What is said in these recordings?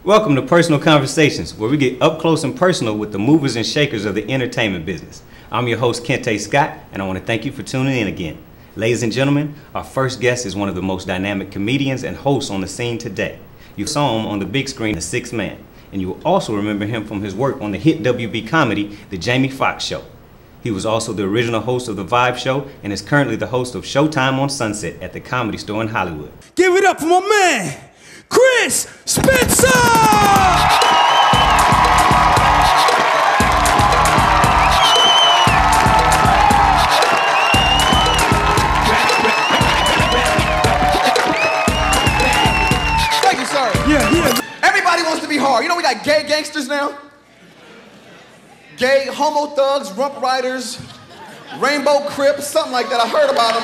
Welcome to Personal Conversations, where we get up close and personal with the movers and shakers of the entertainment business. I'm your host, Kente Scott, and I want to thank you for tuning in again. Ladies and gentlemen, our first guest is one of the most dynamic comedians and hosts on the scene today. You saw him on the big screen, The Sixth Man, and you will also remember him from his work on the hit WB comedy, The Jamie Foxx Show. He was also the original host of The Vibe Show and is currently the host of Showtime on Sunset at the Comedy Store in Hollywood. Give it up for my man, Chris Spencer! Thank you, sir. Yeah. Everybody wants to be hard. You know we got gay gangsters now? Gay homo thugs, rump riders, rainbow crips, something like that. I heard about them.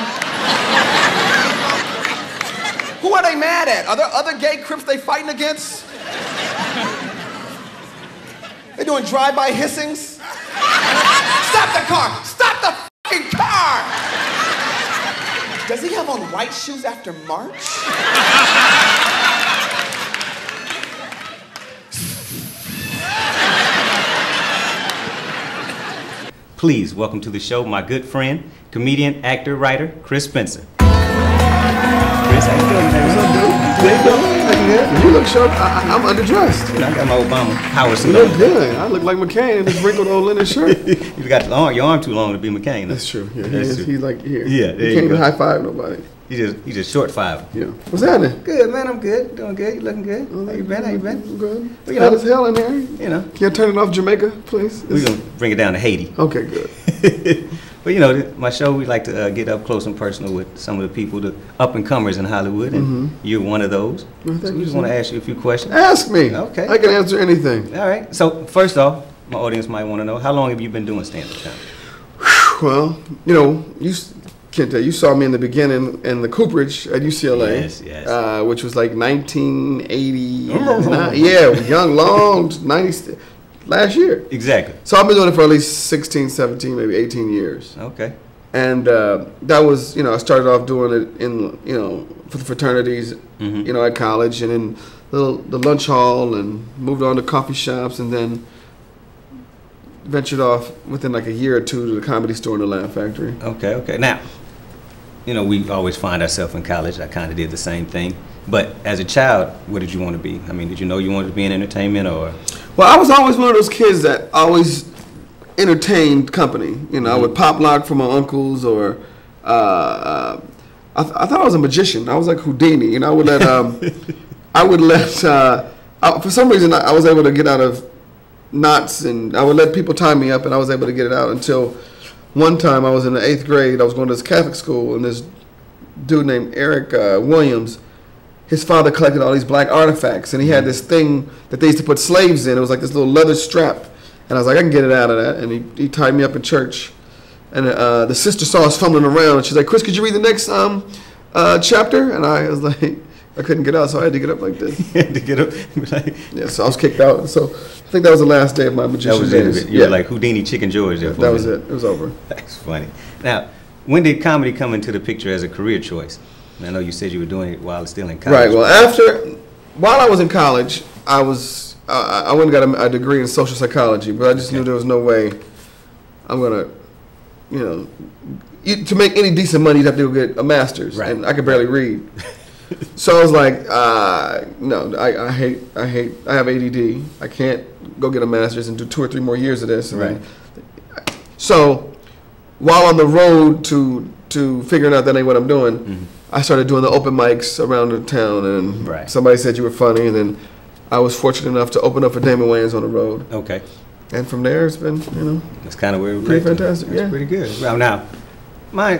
Who are they mad at? Are there other gay crips they fighting against? They doing drive-by hissings? Stop the car! Stop the fucking car! Does he have on white shoes after March? Please welcome to the show my good friend, comedian, actor, writer, Chris Spencer. Chris, how you doing, man? What's up, dude? Looking good. You look sharp. I'm underdressed. You know, I got my Obama power suit You on. look good. I look like McCain in this wrinkled old linen shirt. You got your arm too long to be McCain. That's true. Yeah, That's true. He's like here. Yeah, there you you can't even go. high five nobody. He just short five. Yeah. What's happening? Good, man. I'm good. Doing good. You looking good? How you been? How you been? I'm good. Well, you Hot know- as hell in here. You know, Can you turn it off Jamaica, please? we're gonna bring it down to Haiti. Okay, good. But you know, my show, we like to get up close and personal with some of the people, the up and comers in Hollywood, and you're one of those. Well, So thank we you, just want to sir. ask you a few questions. Ask me. Okay. I can answer anything. All right. So first off, my audience might want to know, how long have you been doing stand-up comedy? Well, you know, Kente, you saw me in the beginning in the Cooperage at UCLA. Yes. Which was like 1989. Yeah, young, long, 90, last year. Exactly. So I've been doing it for at least 16, 17, maybe 18 years. Okay. And that was, I started off doing it in, for the fraternities, at college and in the lunch hall, and moved on to coffee shops, and then ventured off within like a year or two to the Comedy Store and the Laugh Factory. Okay. Now, we always find ourselves in college. I kind of did the same thing. But as a child, what did you want to be? I mean, did you know you wanted to be in entertainment, or? Well, I was always one of those kids that always entertained company. I would pop lock for my uncles, or I thought I was a magician. I was like Houdini. I would let for some reason I was able to get out of knots, and I would let people tie me up, and I was able to get it out until one time I was in the 8th grade. I was going to this Catholic school, and this dude named Eric Williams, his father collected all these black artifacts, and he had this thing that they used to put slaves in. It was like this little leather strap, and I was like, I can get it out of that. And he tied me up in church, and the sister saw us fumbling around, and she's like, Chris, could you read the next chapter? And I was like, I couldn't get out, so I had to get up like this. You had to get up. Yeah, so I was kicked out. So I think that was the last day of my magician That was it. days. You were like Houdini Chicken George there for that a was minute. it. It was over. That's funny. Now, when did comedy come into the picture as a career choice? I know you said you were doing it while still in college. Right. Well, while I was in college, I went and got a degree in social psychology, but I just knew there was no way I'm gonna, to make any decent money, you'd have to go get a master's, Right. and I could barely read. So I was like, no, I have ADD. I can't go get a master's and do 2 or 3 more years of this. Right. So while on the road to figuring out that ain't what I'm doing, I started doing the open mics around the town, and Right. somebody said you were funny, and then I was fortunate enough to open up for Damon Wayans on the road. Okay. And from there, it's been, That's kind of where it Pretty led to. fantastic, That's yeah. pretty good. Well, now, mine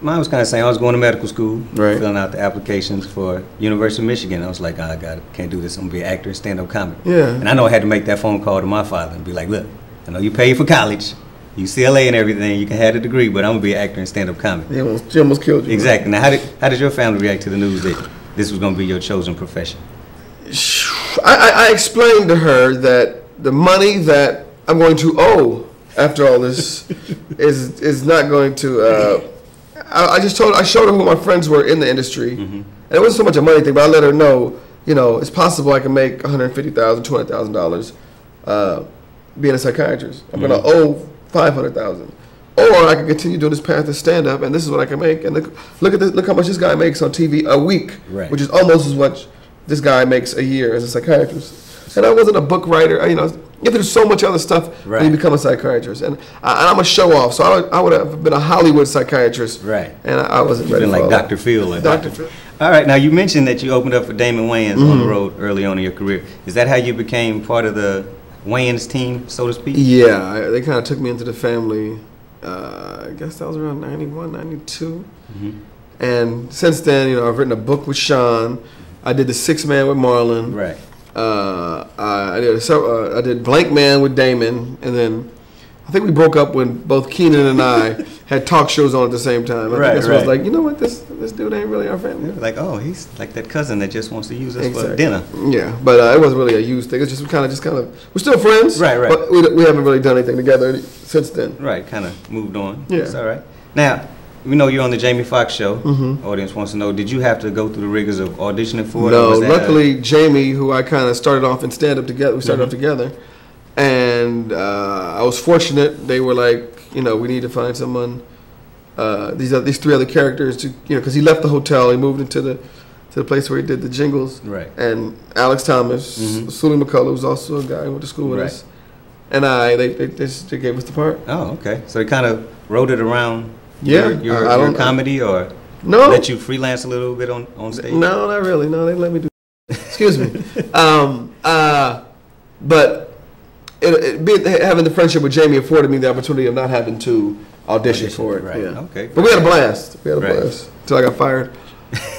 was kind of saying I was going to medical school, Right. filling out the applications for University of Michigan. I was like, can't do this. I'm going to be an actor and stand-up comedy. Yeah. And I know I had to make that phone call to my father and be like, look, I know you paid for college, UCLA and everything, you can have a degree, but I'm going to be an actor and stand-up comedy. She almost killed you. Exactly. Now, how did your family react to the news that this was going to be your chosen profession? I explained to her that the money that I'm going to owe after all this is not going to. I showed her who my friends were in the industry, and it wasn't so much a money thing, but I let her know you know, it's possible I can make $150,000, $200,000 being a psychiatrist. I'm gonna owe $500,000, or I can continue doing this path of stand up, and this is what I can make. And look at this, look how much this guy makes on TV a week, Right. which is almost as much this guy makes a year as a psychiatrist. And I wasn't a book writer. You know, you have to do so much other stuff Right. when you become a psychiatrist. And I'm a show off, so I would have been a Hollywood psychiatrist. Right. And I wasn't You've ready been for like all Dr. Phil. Dr. Phil. All right, now you mentioned that you opened up for Damon Wayans on the road early on in your career. Is that how you became part of the Wayans team, so to speak? Yeah, they kind of took me into the family. I guess that was around 91, 92. And since then, you know, I've written a book with Sean. I did The Sixth Man with Marlon. Right. I did Blank Man with Damon, and then I think we broke up when both Keenan and I had talk shows on at the same time. I think I was like, you know what, this dude ain't really our family. Like, oh, he's like that cousin that just wants to use us for dinner. Yeah, but it wasn't really a used thing. It's just we kind of we're still friends. Right. But we haven't really done anything together since then. Right, kind of moved on. Yeah. It's all right. Now, we know you're on the Jamie Foxx show. Audience wants to know, did you have to go through the rigors of auditioning for it? No, or was that luckily Jamie, who I kind of started off in stand-up together, we started off together. And I was fortunate. They were like, you know, we need to find someone, these three other characters, to, you know, because he left the hotel, he moved into the place where he did the jingles. Right. And Alex Thomas, Sully McCullough, who's also a guy who went to school with us, and they gave us the part. Oh, okay. So they kind of wrote it around Yeah, your comedy, or no, let you freelance a little bit on stage? No, not really. No, they let me do. Excuse me. But having the friendship with Jamie afforded me the opportunity of not having to audition for it. Right. Yeah. Okay. But we had a blast. We had a Right. blast until I got fired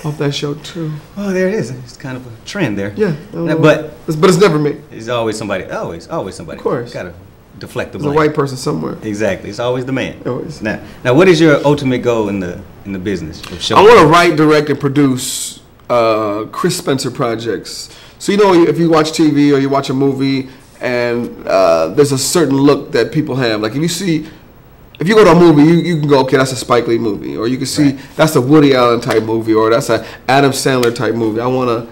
off that show too. Oh, there it is. It's kind of a trend there. Yeah. But it's never me. it's always somebody. Always somebody. Of course. Gotta deflect the There's a blame. white person somewhere. Exactly. It's always the man. Always. Now, what is your ultimate goal in the business of show? I want to write, direct, and produce Chris Spencer projects. So, you know, if you watch TV or you watch a movie and there's a certain look that people have. Like if you go to a movie, you can go, okay, that's a Spike Lee movie. Or you can see that's a Woody Allen type movie, or that's a Adam Sandler type movie. I wanna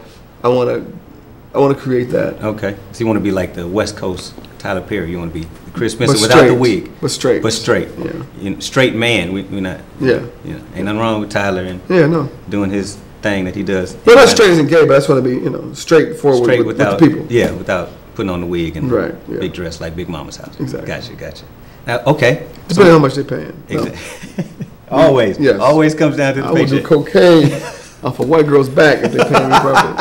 create that. Okay. So you want to be like the West Coast Tyler Perry. You want to be Chris Spencer But without straight. the wig. But straight. But straight. Yeah. You know, straight man. We're not. Yeah. You know, ain't nothing wrong with Tyler and Yeah, no. doing his thing that he does. But not straight isn't gay, but I just want to be, you know, straightforward Straight with without the people. Yeah, without putting on the wig and Right, yeah. big dress like Big Mama's house. Exactly. Gotcha. Now, okay. Depending on how much they're paying. No. Always. Yes. Always comes down to the I will do paycheck. cocaine off a white girl's back if they pay me properly.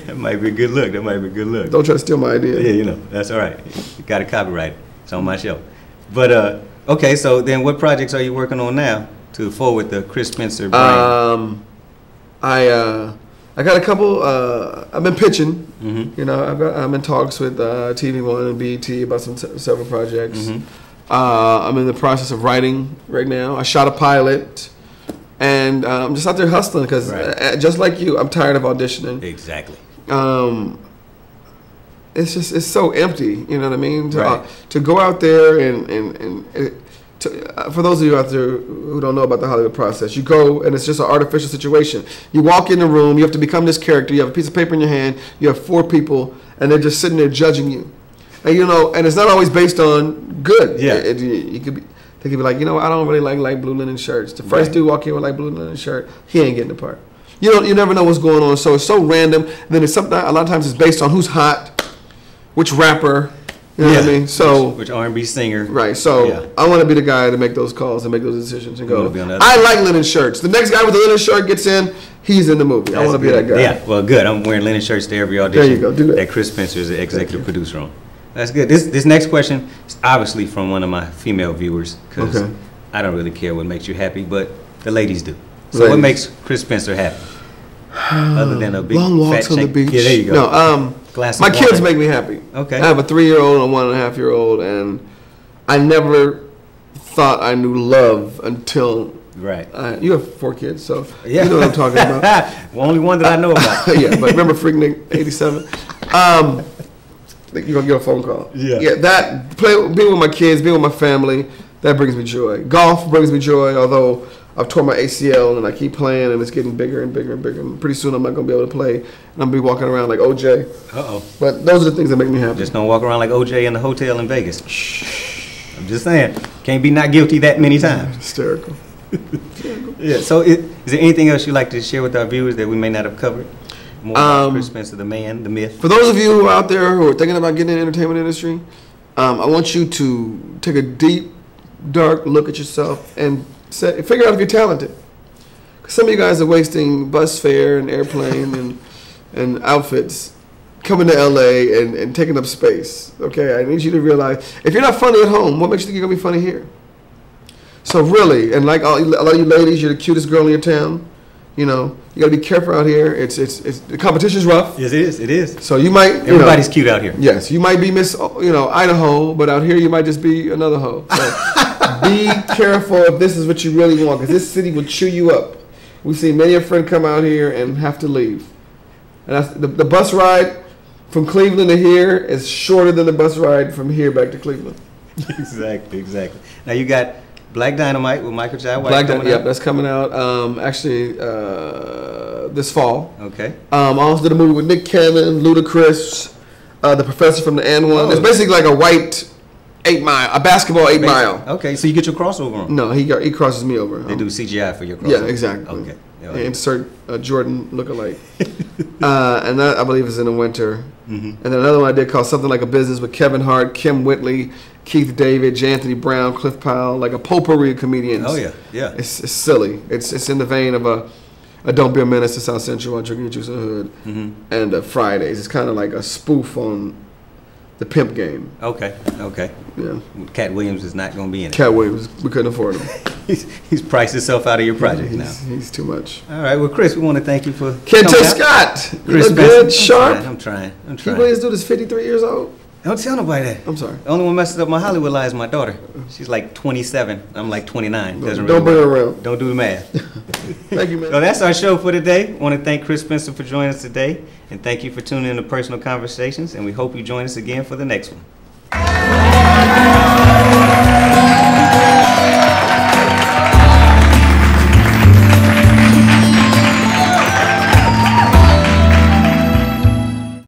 That might be a good look. Don't try to steal my idea. Yeah, you know, that's all right. You got to copyright it. It's on my show. But, okay, so then what projects are you working on now to forward the Chris Spencer brand? I got a couple. I've been pitching. Mm-hmm. You know, I'm in talks with TV One and BET about several projects. Mm-hmm. I'm in the process of writing right now. I shot a pilot, and I'm just out there hustling because, just like you, I'm tired of auditioning. Exactly. It's so empty. You know what I mean? Right. To go out there and for those of you out there who don't know about the Hollywood process, you go and it's just an artificial situation. You walk in the room, you have to become this character. You have a piece of paper in your hand. You have 4 people, and they're just sitting there judging you. And you know, and it's not always based on good. Yeah. You could be. They could be like, you know, I don't really like light blue linen shirts. The first dude walk in with light blue linen shirt, he ain't getting the part. You never know what's going on. So it's so random. And then it's something. A lot of times it's based on who's hot, which rapper. You know what I mean? So which R&B singer? Right. So I want to be the guy to make those calls and make those decisions and go. I like linen shirts. The next guy with the linen shirt gets in, he's in the movie. I want to be that guy. Yeah. Well, good. I'm wearing linen shirts to every audition. There you go. Do that. That Chris Spencer is the executive producer on. That's good. This next question is obviously from one of my female viewers because I don't really care what makes you happy, but the ladies do. So what makes Chris Spencer happy? Other than a big long walks fat on the shake? beach. Yeah, there you go. No, Glass of my wine. kids make me happy. Okay. I have a 3-year-old and a 1.5-year-old, and I never thought I knew love until. Right. You have 4 kids, so you know what I'm talking about. Well, only one that I know about. Yeah, but remember Freaknik 87? You're going to get a phone call. Yeah, being with my kids, being with my family, that brings me joy. Golf brings me joy, although I've torn my ACL, and I keep playing, and it's getting bigger and bigger and bigger. And pretty soon, I'm not gonna be able to play, and I'm gonna be walking around like OJ. Uh-oh. But those are the things that make me happy. Just don't walk around like OJ in the hotel in Vegas. I'm just saying, can't be not guilty that many times. Hysterical. Yeah. So, is there anything else you'd like to share with our viewers that we may not have covered? More about Chris Spencer, the man, the myth. For those of you who are out there who are thinking about getting in the entertainment industry, I want you to take a deep, dark look at yourself and figure out if you're talented. 'Cause some of you guys are wasting bus fare and airplane and outfits coming to LA and taking up space. Okay, I need you to realize if you're not funny at home, what makes you think you're gonna be funny here? So really, and like a lot of you ladies, you're the cutest girl in your town. You know, you gotta be careful out here. It's the competition's rough. Yes, it is. It is. So you might. Everybody's cute out here. Yes, you might be Miss, Idaho, but out here you might just be another hoe. So be careful if this is what you really want, because this city will chew you up. We've seen many a friend come out here and have to leave. And that's, the bus ride from Cleveland to here is shorter than the bus ride from here back to Cleveland. Exactly. Now you got Black Dynamite with Michael Jai White. Yep, that's coming out actually this fall. Okay. I also did a movie with Nick Cannon, Ludacris, the professor from the N1. Oh. It's basically like a white 8 Mile, a basketball 8 Mile. Okay, so you get your crossover on. No, he crosses me over. They do CGI for your crossover. Yeah, exactly. Okay. Yeah, insert Jordan lookalike. And that, I believe, is in the winter. Mm-hmm. And then another one I did called Something Like a Business with Kevin Hart, Kim Whitley, Keith David, J. Anthony Brown, Cliff Powell, like a potpourri of comedians. Oh, yeah, yeah. It's silly. It's in the vein of a Don't Be a Menace to South Central, I'm Drinking Your Juice in the Hood, and Fridays. It's kind of like a spoof on the pimp game. Okay. Yeah. Cat Williams is not going to be in it. Cat Williams, we couldn't afford him. He's priced himself out of your project now. He's too much. All right, well, Chris, we want to thank you for Kente coming out. Scott. You Chris look good, Spencer. sharp. I'm trying. He really this dude is 53 years old. Don't tell nobody that. I'm sorry. The only one messing up my Hollywood life is my daughter. She's like 27. I'm like 29. Don't bring her around. Don't do the math. Thank you, man. So that's our show for today. I want to thank Chris Spencer for joining us today. And thank you for tuning in to Personal Conversations. And we hope you join us again for the next one.